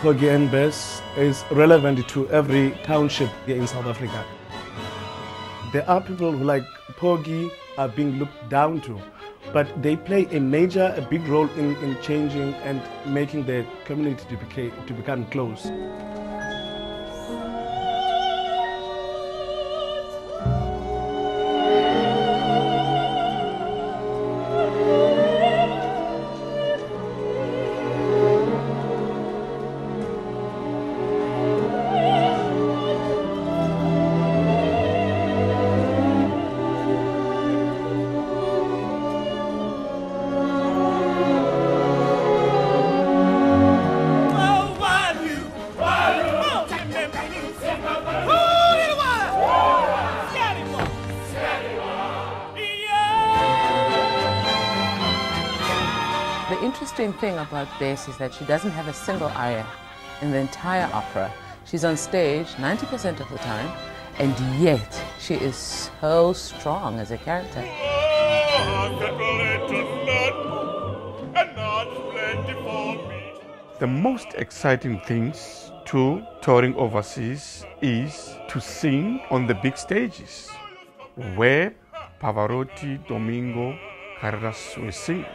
Porgy and Bess is relevant to every township here in South Africa. There are people who, like Porgy, are being looked down to, but they play a big role in changing and making the community to become close. The interesting thing about Bess is that she doesn't have a single aria in the entire opera. She's on stage 90% of the time, and yet she is so strong as a character. The most exciting things to touring overseas is to sing on the big stages where Pavarotti, Domingo, Carreras will sing.